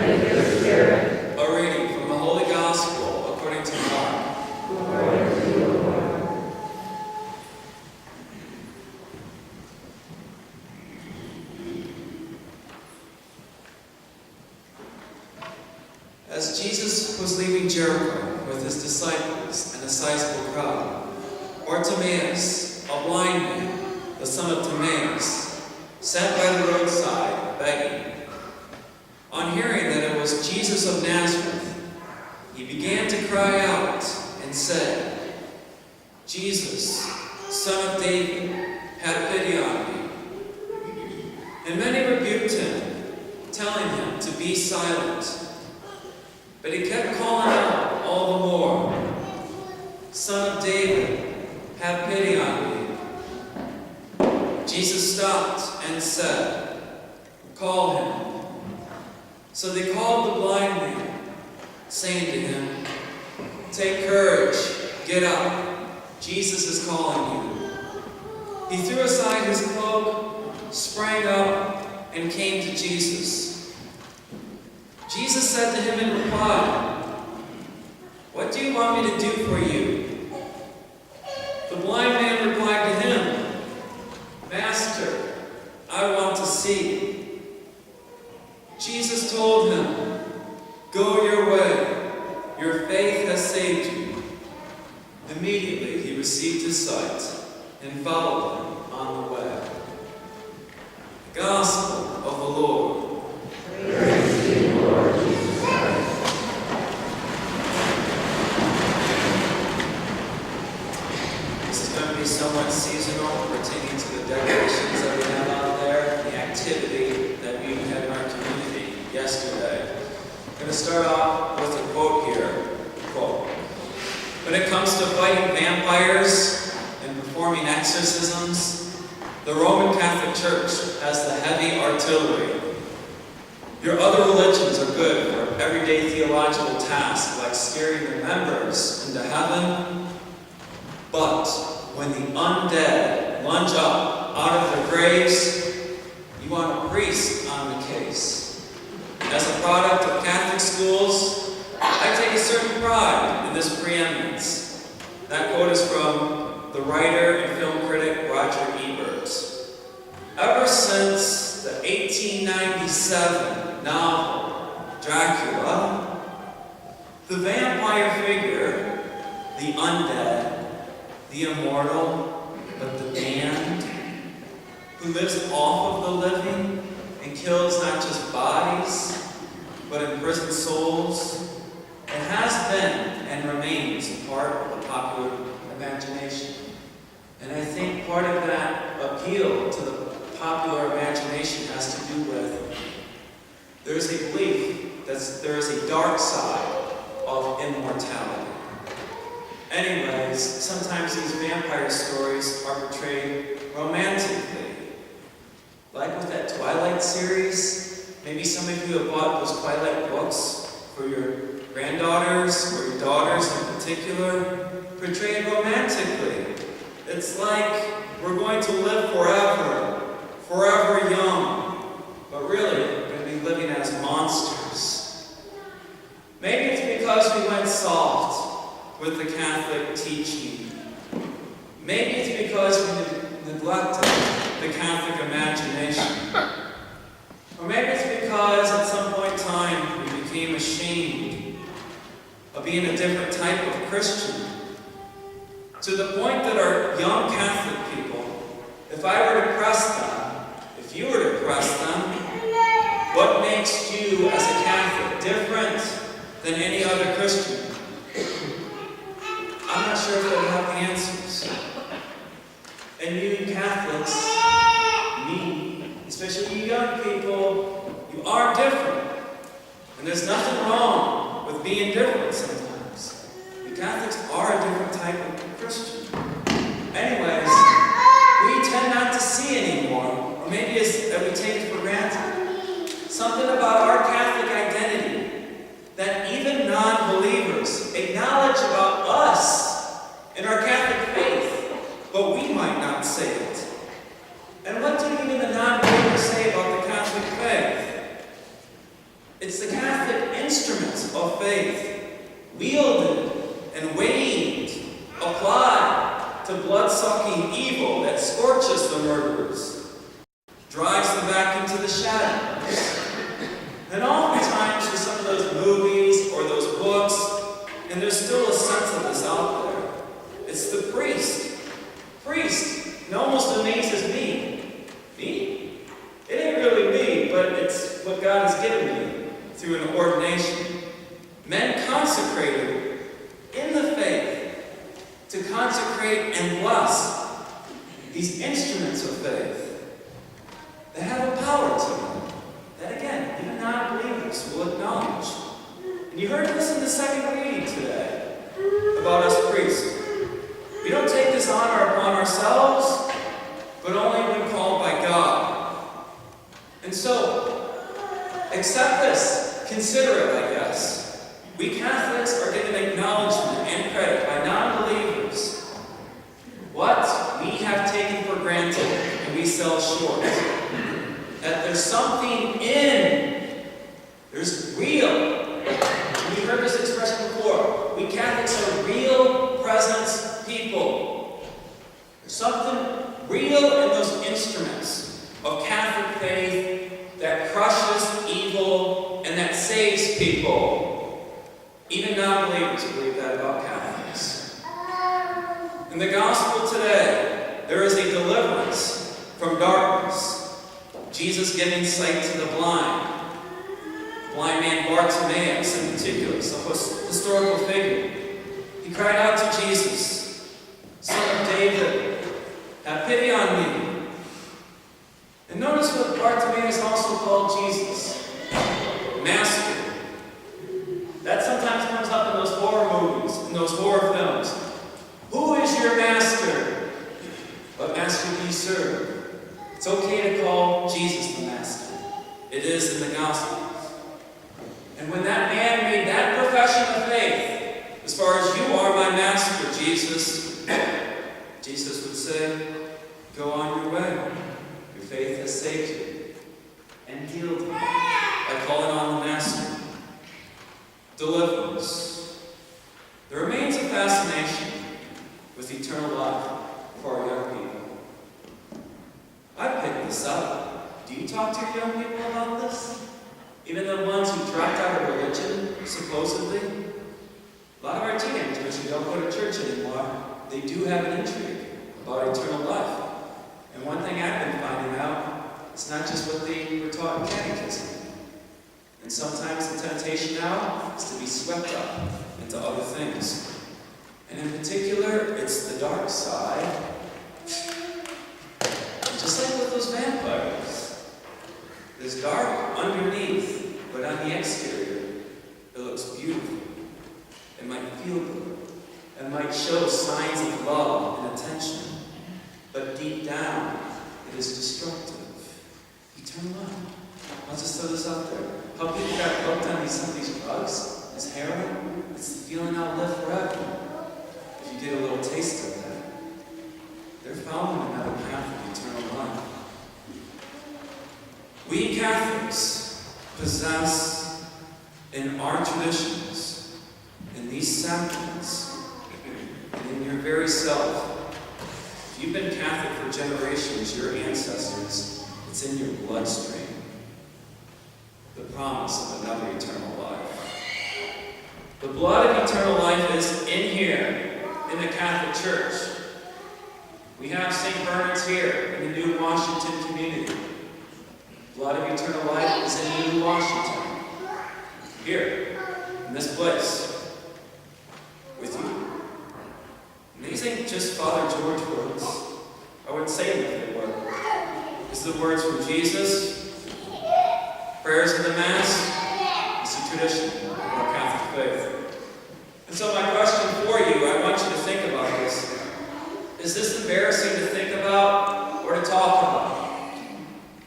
with your spirit. A reading from the Holy Gospel according to Mark. Glory to you, Lord. As Jesus was leaving Jericho with his disciples and a sizable crowd, Bartimaeus, a blind man, the son of Timaeus, sat by the roadside begging. On hearing that it was Jesus of Nazareth, he began to cry out and said, "Jesus, Son of David, have pity on me." And many rebuked him, telling him to be silent. But he kept calling out all the more, "Son of David, have pity on me." Jesus stopped and said, "Call him." So they called the blind man, saying to him, "Take courage, get up, Jesus is calling you." He threw aside his cloak, sprang up, and came to Jesus. Jesus said to him in reply, "What do you want me to do for you?" The blind man replied to him, "Master, I want to see." Jesus told him, "Go your way, your faith has saved you." Immediately he received his sight and followed him on the way. The Gospel of the Lord. Praise to you, Lord Jesus Christ. This is going to be somewhat seasonal, pertaining to the decorations that we have out there, the activity that we had in our community yesterday. I'm going to start off with a quote here. Quote, "When it comes to fighting vampires and performing exorcisms, the Roman Catholic Church has the heavy artillery. Your other religions are good for everyday theological tasks like steering their members into heaven. But when the undead lunge up out of their graves, you want a priest on the case. As a product of Catholic schools, I take a certain pride in this preeminence." That quote is from the writer and film critic Roger Ebert. Ever since the 1897 novel Dracula, the vampire figure, the undead, the immortal, but the damned, who lives off of the living and kills not just bodies, but imprisoned souls, it has been and remains part of the popular imagination. And I think part of that appeal to the popular imagination has to do with there's a belief that there is a dark side of immortality. Anyways, sometimes these vampire stories are portrayed romantically. Like with that Twilight series, maybe some of you have bought those Twilight books for your granddaughters or your daughters in particular, portrayed romantically. It's like we're going to live forever, forever young, but really we're going to be living as monsters. Maybe it's because we went soft with the Catholic teaching. Maybe it's because we neglected the Catholic imagination. Or maybe it's because at some point in time we became ashamed of being a different type of Christian. To the point that our young Catholic people, if I were to press them, if you were to press them, what makes you as a Catholic different than any other Christian? I'm not sure if they'll have the answers. And you Catholics, me, especially you young people, you are different. And there's nothing wrong with being different sometimes. You Catholics are a different type of Christian. Anyways, we tend not to see anymore, or maybe it's that we take it for granted, something about our Catholic identity that even non-believers acknowledge about us in our Catholic faith, but we might not say it. And what do even the non-believers say about the Catholic faith? It's the Catholic shadows. And oftentimes with some of those movies or those books, and there's still a sense of this out there, it's the priest. Priest. It almost amazes me. Me? It ain't really me, but it's what God has given me through an ordination. Men consecrated in the faith to consecrate and bless these instruments of faith. They have a power to them that, again, even non-believers will acknowledge. And you heard this in the second reading today about us priests. We don't take this honor upon ourselves, but only when called by God. And so, accept this. Consider it, I guess. We Catholics are given acknowledgement and credit by non-believers. What we have taken for granted and we sell short. That there's something in. There's real. We heard this expression before. We Catholics are real presence people. There's something real in those instruments of Catholic faith that crushes evil and that saves people. Even non-believers believe that about Catholics. In the gospel today, there is a deliverance from darkness. Jesus giving sight to the blind. Blind man Bartimaeus in particular, is a historical figure. He cried out to Jesus, Son of David, have pity on me. And notice what Bartimaeus also called Jesus, Master. That sometimes comes up in those horror movies, in those horror films. Who is your master? What master do you serve? It's okay to call Jesus the Master. It is in the Gospels. And when that man made that profession of faith, as far as you are my Master, Jesus, Jesus would say, go on your way. Your faith has saved you and healed you by calling on the Master. Deliverance. There remains a fascination with eternal life for our young people. I picked this up. Do you talk to your young people about this? Even the ones who dropped out of religion, supposedly? A lot of our teenagers who don't go to church anymore, they do have an intrigue about eternal life. And one thing I've been finding out, it's not just what they were taught in catechism. And sometimes the temptation now is to be swept up into other things. And in particular, it's the dark side. Just like with those vampires. There's dark underneath, but on the exterior, it looks beautiful. It might feel good. It might show signs of love and attention. But deep down, it is destructive. Eternal life. I'll just throw this out there. How people got hooked on some of these drugs, this heroin, it's the feeling I'll live forever. If you get a little taste of that, they're following another path of eternal life. We Catholics possess in our traditions, in these sacraments, and in your very self. If you've been Catholic for generations, your ancestors, it's in your bloodstream. The promise of another eternal life. The blood of eternal life is in here, in the Catholic Church. We have St. Bernard's here in the New Washington community. Blood of eternal life is in New Washington. Here, in this place, with you. And these ain't just Father George words. I wouldn't say them if they were. It's the words from Jesus, prayers in the Mass. It's a tradition of our Catholic faith. And so my question for you, I want you to think about this. Is this embarrassing to think about or to talk about?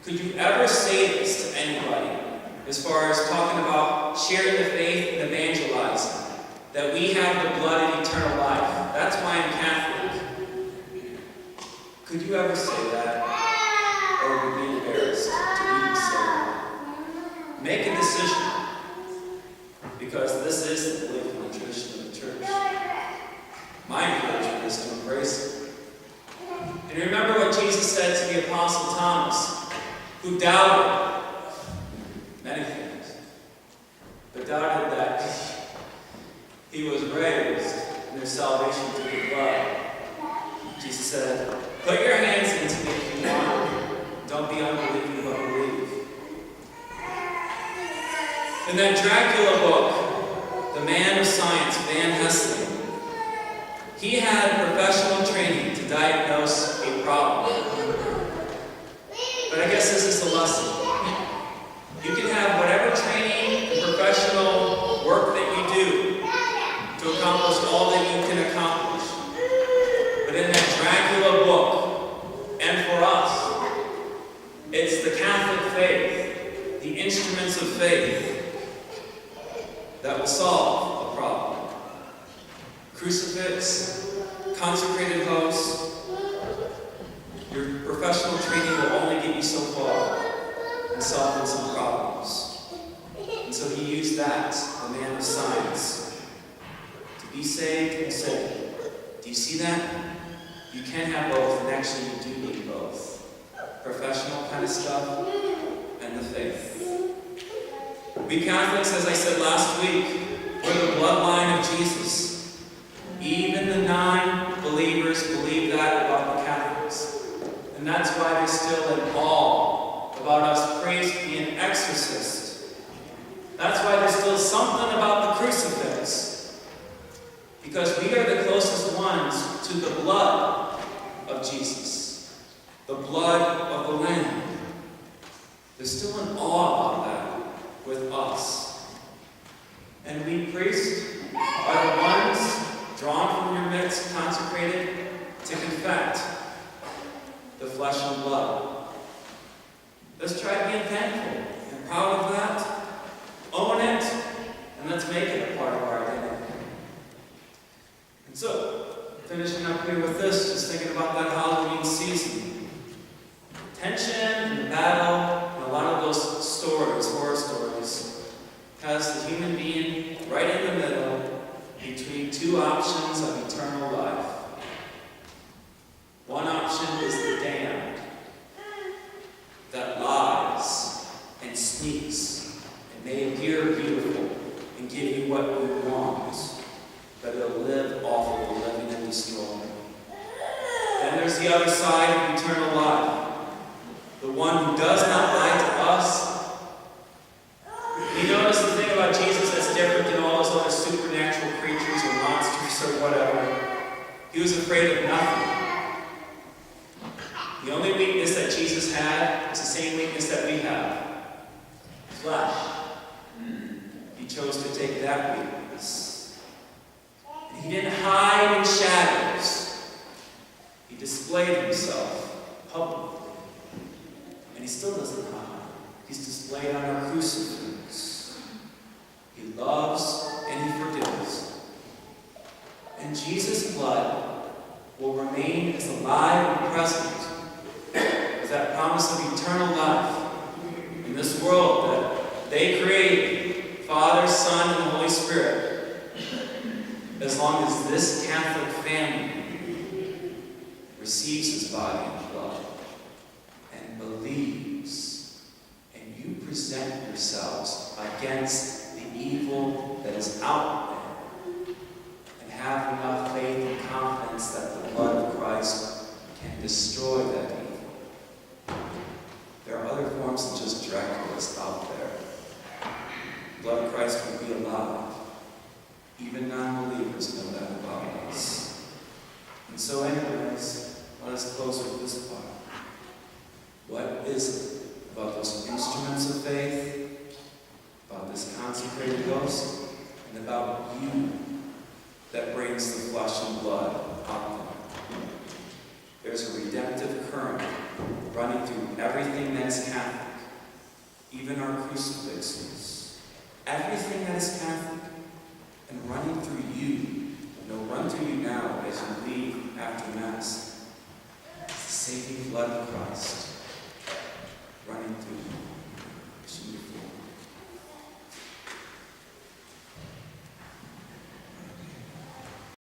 Could you ever say this to anybody as far as talking about sharing the faith and evangelizing? That we have the blood of eternal life. That's why I'm Catholic. Could you ever say that? Or would you be embarrassed to even say it? Make a decision. Because this is the belief and the tradition of the church. My encouragement is to embrace it. And remember what Jesus said to the Apostle Thomas, who doubted. In that Dracula book, the man of science, Van Helsing, he had professional training to diagnose a problem. But I guess this is the lesson. You can have whatever training and professional work that you do to accomplish all that you can accomplish. But in that Dracula book, and for us, it's the Catholic faith, the instruments of faith, that will solve the problem. Crucifix, consecrated host, your professional training will only get you so far in solving some problems. And so he used that, the man of science, to be saved and saved. Do you see that? You can have both, and actually you do need both. Professional kind of stuff and the faith. We Catholics, as I said last week, we're the bloodline of Jesus. Even the non-believers believe that about the Catholics. And that's why they're still in awe about us priests being exorcists. That's why there's still something about the crucifix. Because we are the closest ones to the blood of Jesus. The blood of the Lamb. There's still an awe about that with us. And we priests are the ones drawn from your midst, consecrated to confect the flesh and blood. Let's try being thankful and proud of that. Own it, and let's make it a part of our identity. And so, finishing up here with this, just thinking about that Halloween season. Tension and battle, and a lot of those stories, horror stories, has the human being right in the middle between two options of eternal life. One option is the damned that lies and sneaks and may appear beautiful and give you what you want, but it'll live off of the living and destroying. Then there's the other side of eternal life. The one who does not lie to us. You notice the thing about Jesus that's different than all those other supernatural creatures or monsters or whatever. He was afraid of nothing. The only weakness that Jesus had is the same weakness that we have. Flesh. He chose to take that weakness. And he didn't hide in shadows. He displayed himself publicly. And he still doesn't hide. He's displayed on our crucifix. He loves and he forgives. And Jesus' blood will remain as alive and present with that promise of eternal life in this world that they created, Father, Son, and the Holy Spirit, as long as this Catholic family receives his body and blood and believes, and you present yourselves against the evil that is out there, and have enough faith and confidence that the blood of Christ can destroy that evil. There are other forms than just Dracula's out there. The blood of Christ will be alive. Even non-believers know that about us. And so anyways, let us close with this part. What is it about those instruments of faith, about this consecrated ghost, and about you that brings the flesh and blood out there? There's a redemptive current running through everything that is Catholic, even our crucifixes. Everything that is Catholic, and running through you, and will run through you now as you leave after Mass. It's the saving blood of Christ running through you.